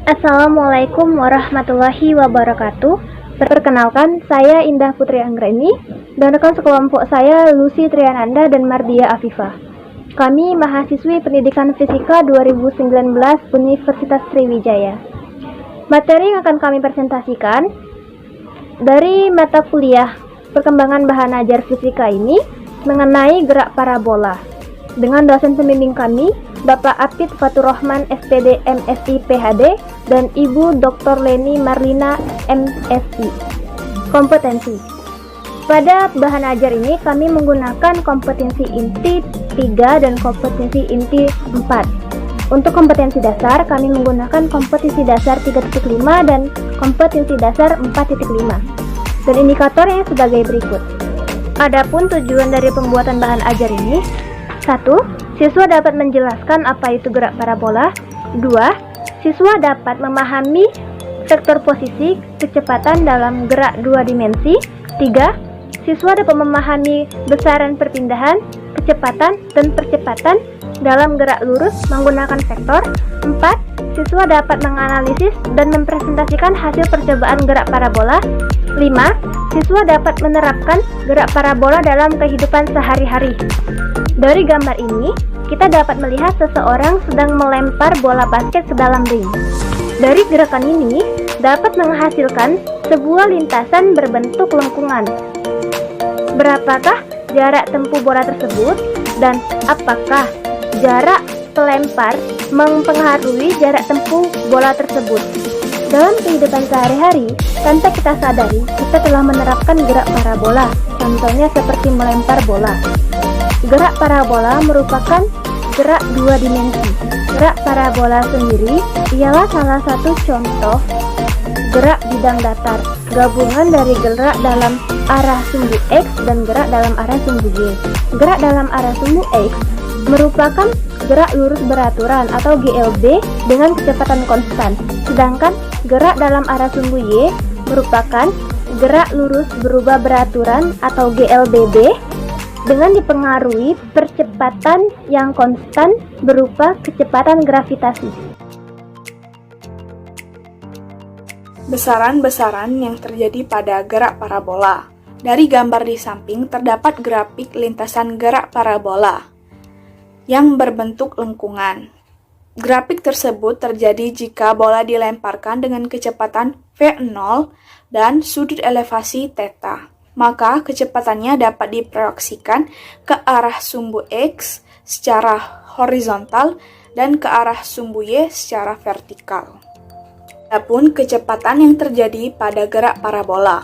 Assalamualaikum warahmatullahi wabarakatuh. Perkenalkan, saya Indah Putri Anggraini dan rekan sekelompok saya Lucy Triananda dan Mardia Afifah. Kami mahasiswi Pendidikan Fisika 2019 Universitas Sriwijaya. Materi yang akan kami presentasikan dari mata kuliah Perkembangan Bahan Ajar Fisika ini mengenai gerak parabola dengan dosen pembimbing kami, Bapak Apit Fatur Rahman SPD MSI PhD dan Ibu Dr. Leni Marlina MSI. Kompetensi. Pada bahan ajar ini kami menggunakan kompetensi inti 3 dan kompetensi inti 4. Untuk kompetensi dasar kami menggunakan kompetensi dasar 3.5 dan kompetensi dasar 4.5. Dan indikatornya sebagai berikut. Adapun tujuan dari pembuatan bahan ajar ini: 1. Siswa dapat menjelaskan apa itu gerak parabola. 2. Siswa dapat memahami vektor posisi kecepatan dalam gerak dua dimensi. 3. Siswa dapat memahami besaran perpindahan, kecepatan, dan percepatan dalam gerak lurus menggunakan vektor. 4. Siswa dapat menganalisis dan mempresentasikan hasil percobaan gerak parabola. 5. Siswa dapat menerapkan gerak parabola dalam kehidupan sehari-hari. Dari gambar ini, kita dapat melihat seseorang sedang melempar bola basket ke dalam ring. Dari gerakan ini, dapat menghasilkan sebuah lintasan berbentuk lengkungan. Berapakah jarak tempuh bola tersebut? Dan apakah jarak pelempar mempengaruhi jarak tempuh bola tersebut? Dalam kehidupan sehari-hari, tanpa kita sadari, kita telah menerapkan gerak parabola, contohnya seperti melempar bola. Gerak parabola merupakan gerak dua dimensi. Gerak parabola sendiri ialah salah satu contoh gerak bidang datar, gabungan dari gerak dalam arah sumbu X dan gerak dalam arah sumbu Y. Gerak dalam arah sumbu X merupakan gerak lurus beraturan atau GLB dengan kecepatan konstan, sedangkan gerak dalam arah sumbu Y merupakan gerak lurus berubah beraturan atau GLBB dengan dipengaruhi percepatan yang konstan berupa kecepatan gravitasi. Besaran-besaran yang terjadi pada gerak parabola. Dari gambar di samping terdapat grafik lintasan gerak parabola yang berbentuk lengkungan. Grafik tersebut terjadi jika bola dilemparkan dengan kecepatan V0 dan sudut elevasi θ. Maka kecepatannya dapat diproyeksikan ke arah sumbu X secara horizontal dan ke arah sumbu Y secara vertikal. Adapun kecepatan yang terjadi pada gerak parabola.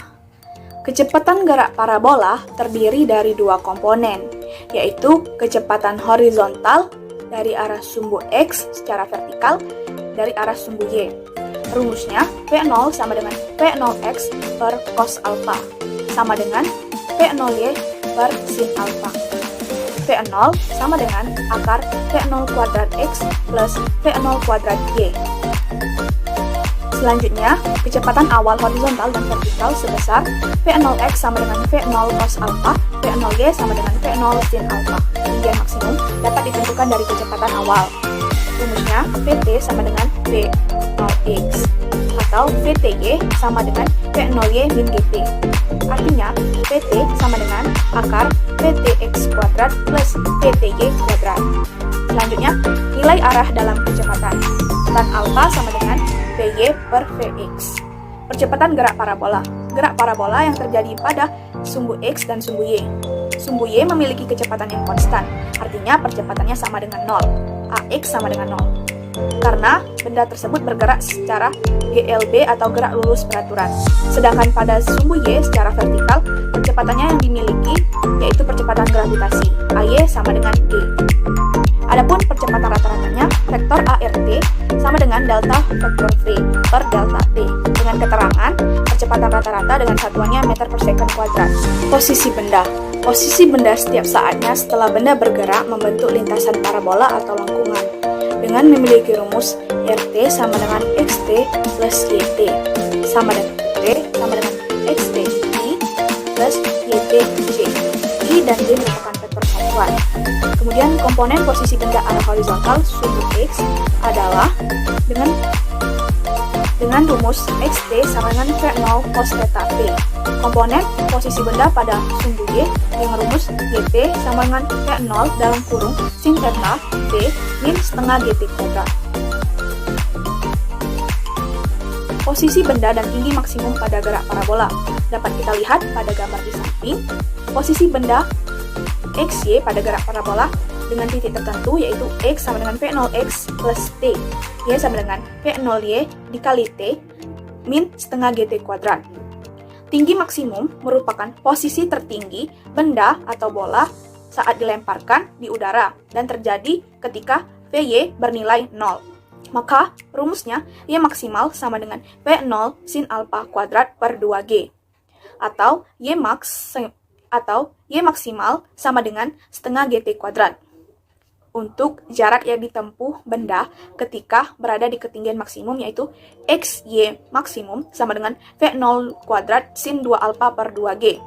Kecepatan gerak parabola terdiri dari dua komponen, yaitu kecepatan horizontal dari arah sumbu X secara vertikal dari arah sumbu Y. Rumusnya V0 sama dengan V0X per cos alpha sama dengan V0Y per sin alpha. V0 sama dengan akar V0 kuadrat X plus V0 kuadrat Y. Selanjutnya, kecepatan awal horizontal dan vertikal sebesar V0X sama dengan V0 cos alpha, V0Y sama dengan V0 sin alpha. Ketinggian maksimum dapat ditentukan dari kecepatan awal. Rumusnya Vt sama dengan V0X atau Vty sama dengan V0Y min Gt. Artinya, Vt sama dengan akar Vtx kuadrat plus Vty kuadrat. Selanjutnya, nilai arah dalam kecepatan. Tan alpha sama dengan Vy per Vx. Percepatan gerak parabola. Gerak parabola yang terjadi pada sumbu X dan sumbu Y. Sumbu Y memiliki kecepatan yang konstan, artinya percepatannya sama dengan 0. Ax sama dengan 0. Karena benda tersebut bergerak secara GLB atau gerak lurus beraturan. Sedangkan pada sumbu Y secara vertikal, percepatannya yang dimiliki yaitu percepatan gravitasi, AY sama dengan G. Adapun percepatan rata-ratanya, vektor ART sama dengan delta vektor V per delta T. Dengan keterangan, percepatan rata-rata dengan satuannya meter per second kuadrat. Posisi benda. Posisi benda setiap saatnya setelah benda bergerak membentuk lintasan parabola atau lengkungan. Dengan memiliki rumus RT sama dengan XT plus YT sama dengan T sama dengan XT I plus YT J. I dan J merupakan vektor satuan. Kemudian komponen posisi benda arah horizontal sumbu X adalah dengan dengan rumus xt sama dengan V0 cos theta T. Komponen posisi benda pada sumbu Y dengan rumus gt sama dengan V0 dalam kurung sin theta T min setengah gt kuadrat. Posisi benda dan tinggi maksimum pada gerak parabola dapat kita lihat pada gambar di samping. Posisi benda xy pada gerak parabola dengan titik tertentu yaitu x sama dengan V0x plus t, y sama dengan V0y dikali t min setengah gt kuadrat. Tinggi maksimum merupakan posisi tertinggi benda atau bola saat dilemparkan di udara dan terjadi ketika Vy bernilai 0. Maka rumusnya y maksimal sama dengan V0 sin alpha kuadrat per 2g atau y maksimal sama dengan setengah gt kuadrat. Untuk jarak yang ditempuh benda ketika berada di ketinggian maksimum yaitu xy maksimum sama dengan V0 kuadrat sin 2 alpha per 2g.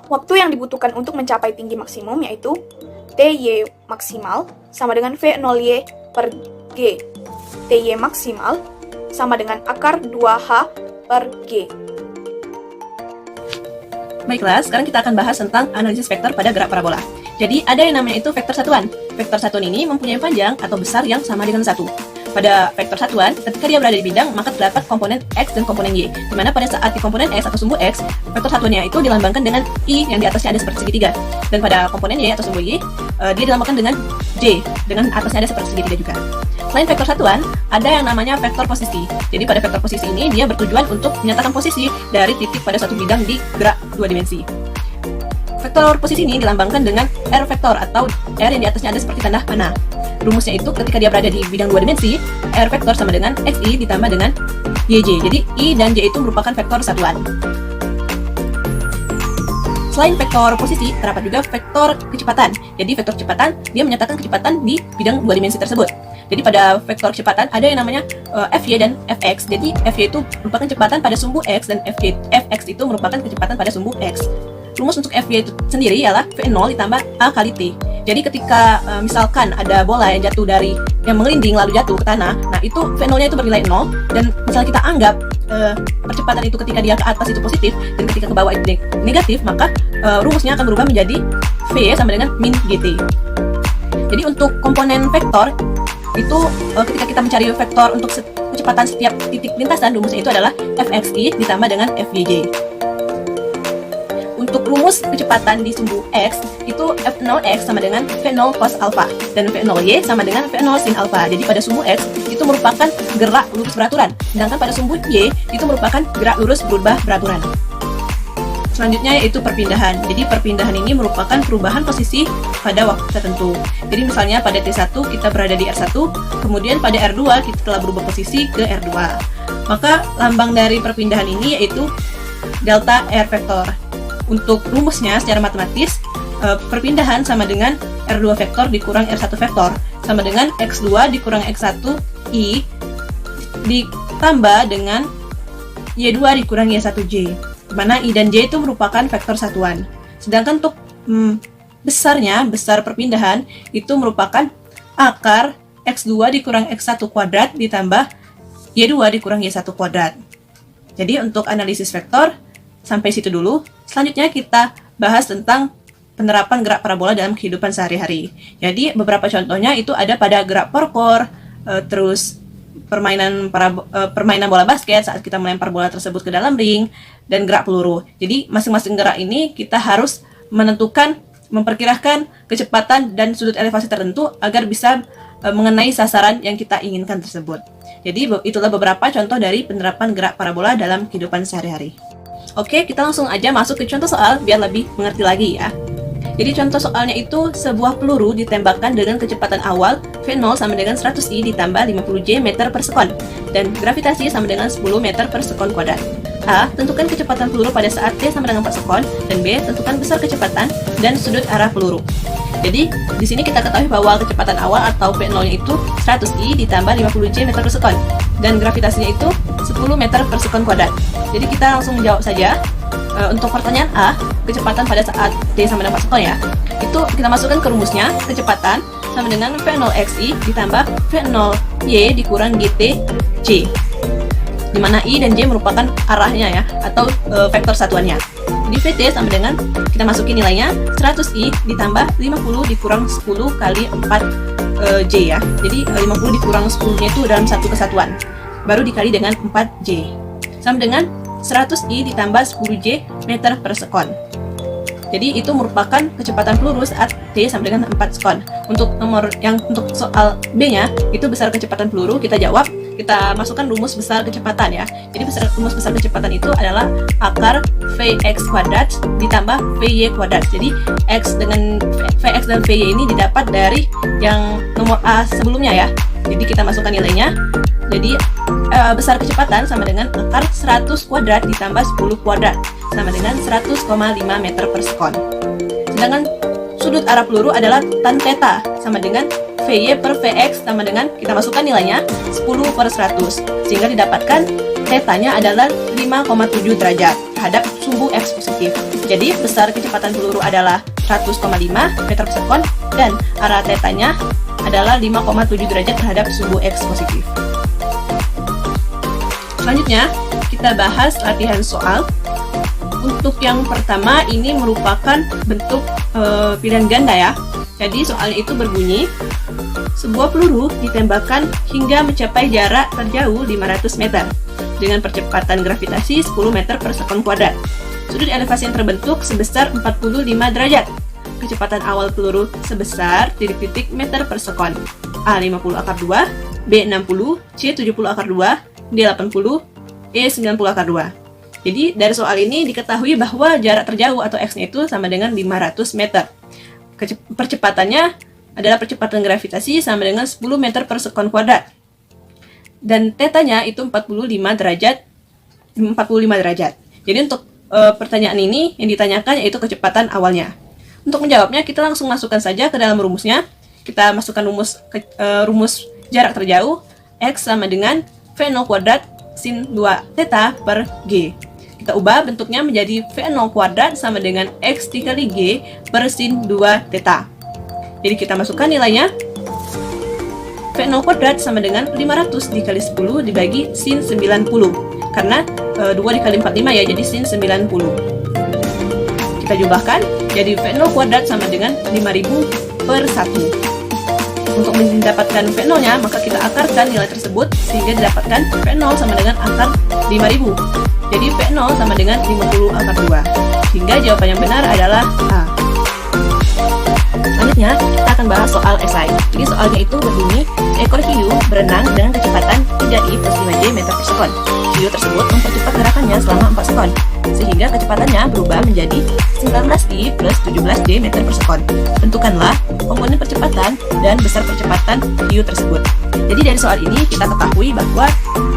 Waktu yang dibutuhkan untuk mencapai tinggi maksimum yaitu ty maksimal sama dengan V0y per g. Ty maksimal sama dengan akar 2h per g. Baiklah, sekarang kita akan bahas tentang analisis vektor pada gerak parabola. Jadi, ada yang namanya itu vektor satuan. Vektor satuan ini mempunyai panjang atau besar yang sama dengan 1. Pada vektor satuan, ketika dia berada di bidang, maka terdapat komponen X dan komponen Y. Di mana pada saat di komponen X atau sumbu X, vektor satuannya itu dilambangkan dengan I yang di atasnya ada seperti segitiga. Dan pada komponen Y atau sumbu Y, dia dilambangkan dengan J, dengan atasnya ada seperti segitiga juga. Selain vektor satuan, ada yang namanya vektor posisi. Jadi pada vektor posisi ini, dia bertujuan untuk menyatakan posisi dari titik pada suatu bidang di gerak 2 dimensi. Vektor posisi ini dilambangkan dengan R vektor atau R yang di atasnya ada seperti tanda panah. Rumusnya itu ketika dia berada di bidang 2 dimensi, R vektor sama dengan XI ditambah dengan YJ. Jadi I dan J itu merupakan vektor satuan. Selain vektor posisi, terdapat juga vektor kecepatan. Jadi vektor kecepatan, dia menyatakan kecepatan di bidang 2 dimensi tersebut. Jadi pada vektor kecepatan ada yang namanya Fy dan Fx. Jadi Fy itu merupakan kecepatan pada sumbu X dan Fx itu merupakan kecepatan pada sumbu X. Rumus untuk Fy itu sendiri ialah V0 ditambah A kali T. Jadi ketika misalkan ada bola yang jatuh dari yang mengelinding lalu jatuh ke tanah, nah itu V0-nya itu bernilai 0, dan misalnya kita anggap percepatan itu ketika dia ke atas itu positif dan ketika ke bawah itu negatif, maka rumusnya akan berubah menjadi V sama dengan min GT. Jadi untuk komponen vektor itu ketika kita mencari vektor untuk kecepatan setiap titik lintasan, rumusnya itu adalah Fxi ditambah dengan Fyj. Untuk rumus kecepatan di sumbu X itu F0x sama dengan V0 cos alpha dan V0y sama dengan V0 sin alpha. Jadi pada sumbu X itu merupakan gerak lurus beraturan, sedangkan pada sumbu Y itu merupakan gerak lurus berubah beraturan. Selanjutnya yaitu perpindahan. Jadi perpindahan ini merupakan perubahan posisi pada waktu tertentu. Jadi misalnya pada T1 kita berada di R1, kemudian pada R2 kita telah berubah posisi ke R2. Maka lambang dari perpindahan ini yaitu delta R vektor. Untuk rumusnya secara matematis, perpindahan sama dengan R2 vektor dikurang R1 vektor sama dengan X2 dikurang X1 I ditambah dengan Y2 dikurang Y1J, di mana I dan J itu merupakan vektor satuan. Sedangkan untuk besar perpindahan itu merupakan akar X2 dikurang X1 kuadrat ditambah Y2 dikurang Y1 kuadrat. Jadi untuk analisis vektor sampai situ dulu. Selanjutnya kita bahas tentang penerapan gerak parabola dalam kehidupan sehari-hari. Jadi beberapa contohnya itu ada pada gerak parkour, terus permainan bola basket saat kita melempar bola tersebut ke dalam ring, dan gerak peluru. Jadi masing-masing gerak ini kita harus memperkirakan kecepatan dan sudut elevasi tertentu agar bisa mengenai sasaran yang kita inginkan tersebut. Jadi itulah beberapa contoh dari penerapan gerak parabola dalam kehidupan sehari-hari. Oke, kita langsung aja masuk ke contoh soal biar lebih mengerti lagi ya. Jadi contoh soalnya itu sebuah peluru ditembakkan dengan kecepatan awal V0 sama dengan 100i ditambah 50j meter per sekon dan gravitasi sama dengan 10 meter per sekon kuadrat. A. Tentukan kecepatan peluru pada saat T sama dengan 4 sekon, dan B. Tentukan besar kecepatan dan sudut arah peluru. Jadi di sini kita ketahui bahwa kecepatan awal atau V0-nya itu 100i ditambah 50j meter per sekon dan gravitasinya itu 10 meter per sekon kuadrat. Jadi kita langsung menjawab saja. Untuk pertanyaan A, kecepatan pada saat T sama dengan 4 sekon ya, itu kita masukkan ke rumusnya. Kecepatan sama dengan V0xi ditambah V0y dikurang GTj. di mana I dan J merupakan arahnya ya, atau vektor satuannya. Jadi VT sama dengan, kita masukin nilainya 100I ditambah 50 dikurang 10 kali 4 J ya. Jadi 50 dikurang 10-nya itu dalam satu kesatuan, baru dikali dengan 4J, sama dengan 100I ditambah 10J meter per sekon. Jadi itu merupakan kecepatan peluru saat T sama dengan 4 sekon. Untuk untuk soal B-nya, itu besar kecepatan peluru, kita kita masukkan rumus besar kecepatan ya. Jadi rumus besar kecepatan itu adalah akar Vx kuadrat ditambah Vy kuadrat. Jadi X dengan Vx dan Vy ini didapat dari yang nomor A sebelumnya ya. Jadi kita masukkan nilainya. Jadi besar kecepatan sama dengan akar 100 kuadrat ditambah 10 kuadrat sama dengan 100,5 meter per sekon. Sedangkan sudut arah peluru adalah tan theta sama dengan Vy per Vx sama dengan, kita masukkan nilainya 10 per 100, sehingga didapatkan theta-nya adalah 5,7 derajat terhadap sumbu X positif. Jadi besar kecepatan peluru adalah 100,5 meter per sekon dan arah theta-nya adalah 5,7 derajat terhadap sumbu X positif. Selanjutnya, kita bahas latihan soal. Untuk yang pertama, ini merupakan bentuk pilihan ganda ya. Jadi soalnya itu berbunyi, sebuah peluru ditembakkan hingga mencapai jarak terjauh 500 meter dengan percepatan gravitasi 10 meter per sekon kuadrat. Sudut elevasi yang terbentuk sebesar 45 derajat. Kecepatan awal peluru sebesar titik-titik meter per sekon. A 50 akar 2, B 60, C 70 akar 2, D 80, E 90 akar 2. Jadi dari soal ini diketahui bahwa jarak terjauh atau X-nya itu sama dengan 500 meter. Percepatannya adalah percepatan gravitasi sama dengan 10 meter per sekon kuadrat. Dan theta-nya itu 45 derajat. Jadi untuk pertanyaan ini yang ditanyakan yaitu kecepatan awalnya. Untuk menjawabnya kita langsung masukkan saja ke dalam rumusnya. Kita masukkan rumus jarak terjauh, X sama dengan V0 kuadrat sin 2 theta per G. Kita ubah bentuknya menjadi V0 kuadrat sama dengan X dikali G per sin 2 theta. Jadi kita masukkan nilainya, V0 kuadrat sama dengan 500 dikali 10 dibagi sin 90. Karena 2 dikali 45 ya, jadi sin 90. Kita jumlahkan, jadi V0 kuadrat sama dengan 5000 per 1. Untuk mendapatkan V0-nya, maka kita akarkan nilai tersebut sehingga didapatkan V0 sama dengan akar 5000. Jadi V0 sama dengan 50 akar 2. Hingga jawaban yang benar adalah A. Selanjutnya, kita akan bahas soal esai. Jadi soalnya itu berbunyi, seekor hiu berenang dengan kecepatan 3i plus 5j meter per sekon. Hiu tersebut mempercepat gerakannya selama 4 sekon, sehingga kecepatannya berubah menjadi 19i plus 17j meter per sekon. Tentukanlah komponen percepatan dan besar percepatan hiu tersebut. Jadi dari soal ini kita ketahui bahwa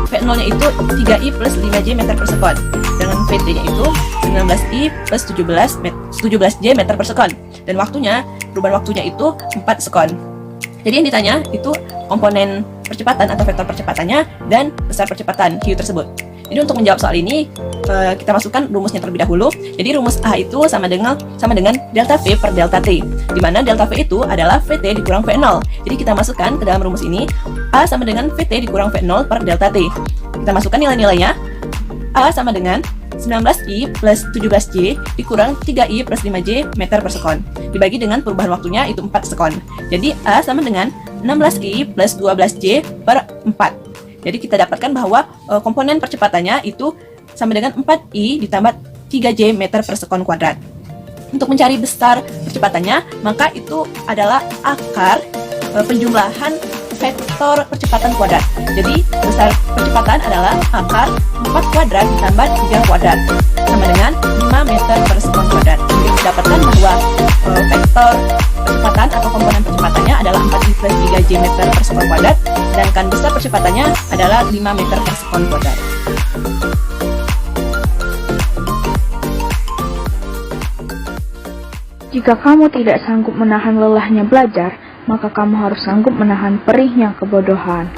V0-nya itu 3i plus 5j meter per sekon. Dengan VT-nya itu 19i plus 17j meter per sekon. Dan perubahan waktunya itu 4 sekon. Jadi yang ditanya itu komponen percepatan atau vektor percepatannya dan besar percepatan hiu tersebut. Jadi untuk menjawab soal ini kita masukkan rumusnya terlebih dahulu. Jadi rumus A itu sama dengan delta V per delta T, di mana delta V itu adalah VT dikurang V0. Jadi kita masukkan ke dalam rumus ini A sama dengan VT dikurang V0 per delta T. Kita masukkan nilai-nilainya. A sama dengan 19i plus 17j dikurang 3i plus 5j meter per sekon, dibagi dengan perubahan waktunya itu 4 sekon. Jadi A sama dengan 16i plus 12j per 4. Jadi kita dapatkan bahwa komponen percepatannya itu sama dengan 4i ditambah 3j meter per sekon kuadrat. Untuk mencari besar percepatannya, maka itu adalah akar penjumlahan vektor percepatan kuadrat. Jadi besar percepatan adalah akar 4 kuadrat ditambah 3 kuadrat sama dengan 5 meter per sekon kuadrat. Jadi didapatkan bahwa vektor percepatan atau komponen percepatannya adalah 4i plus 3j meter per sekon kuadrat, sedangkan besar percepatannya adalah 5 meter per sekon kuadrat. Jika kamu tidak sanggup menahan lelahnya belajar, maka kamu harus sanggup menahan perihnya kebodohan.